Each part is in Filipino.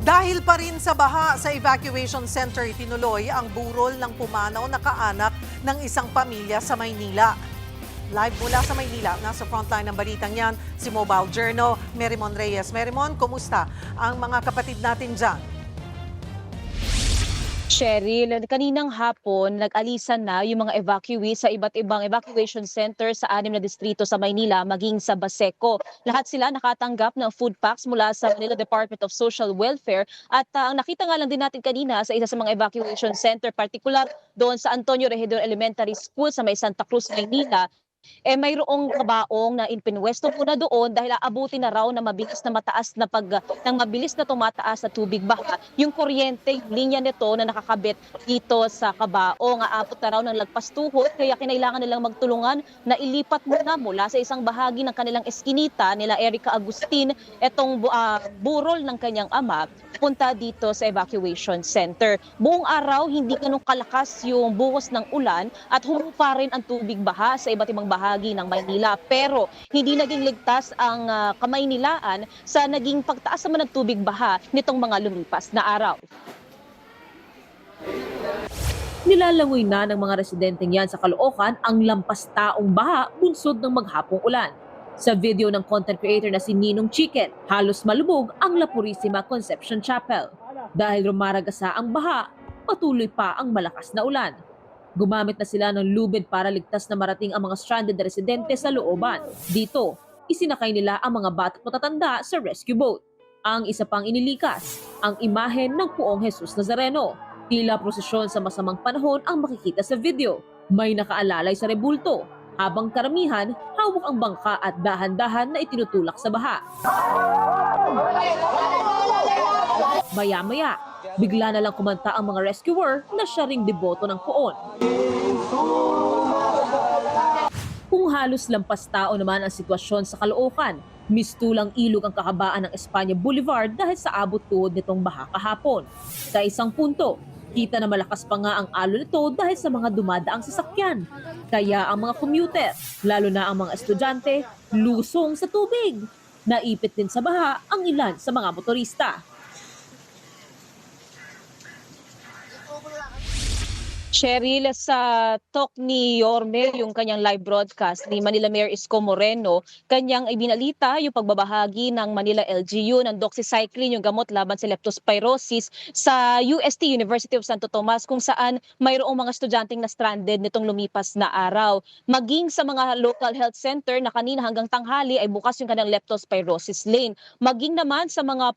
Dahil pa rin sa baha sa evacuation center, tinuloy ang burol ng pumanaw na kaanak ng isang pamilya sa Maynila. Live mula sa Maynila, nasa frontline ng balitang yan, si Mobile Journal, Merimon Reyes. Merimon, kumusta ang mga kapatid natin dyan? Cheryl, kaninang hapon, nag-alisan na yung mga evacuees sa iba't ibang evacuation center sa 6 na distrito sa Maynila, maging sa Baseco. Lahat sila nakatanggap ng food packs mula sa Manila Department of Social Welfare. At ang nakita nga lang din natin kanina sa isa sa mga evacuation center, particular doon sa Antonio Regidor Elementary School sa may Santa Cruz, Maynila, mayroong kabaong na ipinwesto muna doon dahil aabutin na raw na mabilis na tumataas na tubig baha yung kuryente, yung linya nito na nakakabit dito sa kabaong. Aabot na raw ng lagpas tuhod, kaya kinailangan nilang magtulungan na ilipat mula sa isang bahagi ng kanilang eskinita nila Erica Agustin etong burol ng kanyang ama punta dito sa evacuation center. Buong araw hindi ganun kalakas yung buhos ng ulan at humupa rin ang tubig baha sa iba't ibang bahagi ng Maynila, pero hindi naging ligtas ang Kamaynilaan sa naging pagtaas naman ng tubig baha nitong mga lumipas na araw. Nilalangoy na ng mga residenteng yan sa Caloocan ang lampas taong baha bunsod ng maghapong ulan. Sa video ng content creator na si Ninong Chicken, halos malubog ang La Purisima Conception Chapel. Dahil rumaragasa ang baha, patuloy pa ang malakas na ulan. Gumamit na sila ng lubid para ligtas na marating ang mga stranded na residente sa looban. Dito, isinakay nila ang mga bata at matatanda sa rescue boat. Ang isa pang inilikas, ang imahe ng Poong Jesus Nazareno. Tila prosesyon sa masamang panahon ang makikita sa video. May nakaalalay sa rebulto, habang karamihan hawak ang bangka at dahan-dahan na itinutulak sa baha. Maya-maya, bigla na lang kumanta ang mga rescuer na siya ring deboto ng Poon. Kung halos lampas tao naman ang sitwasyon sa Caloocan, mistulang ilog ang kahabaan ng Espanya Boulevard dahil sa abot tuhod nitong baha kahapon. Sa isang punto, kita na malakas pa nga ang alon nito dahil sa mga dumadaang sasakyan. Kaya ang mga commuter, lalo na ang mga estudyante, lusong sa tubig. Naipit din sa baha ang ilan sa mga motorista. Cheryl, sa talk ni Yorme, yung kanyang live broadcast ni Manila Mayor Isko Moreno, kanyang ibinalita yung pagbabahagi ng Manila LGU ng doxycycline, yung gamot laban sa leptospirosis sa UST, University of Santo Tomas, kung saan mayroong mga estudyanteng na stranded nitong lumipas na araw. Maging sa mga local health center na kanina hanggang tanghali ay bukas yung kanilang leptospirosis lane. Maging naman sa mga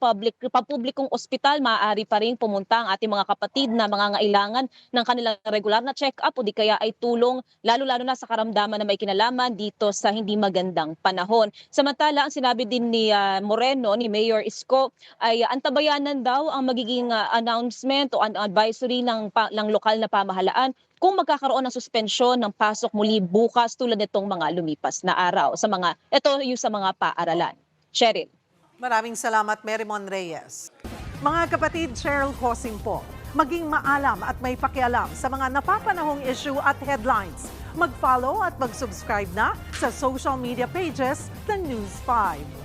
publikong ospital, maaari pa rin pumunta ang ating mga kapatid na mangangailangan ng kanilang regular na check-up o di kaya ay tulong, lalo-lalo na sa karamdaman na may kinalaman dito sa hindi magandang panahon. Samantala, ang sinabi din ni Moreno, ni Mayor Isko, ay antabayanan daw ang magiging announcement o advisory ng lokal na pamahalaan kung magkakaroon ng suspensyon ng pasok muli bukas tulad nitong mga lumipas na araw sa mga paaralan. Cheryl. Maraming salamat, Merimon Reyes. Mga kapatid, Cheryl Cosim po. Maging maalam at may pakialam sa mga napapanahong issue at headlines. Mag-follow at mag-subscribe na sa social media pages ng News 5.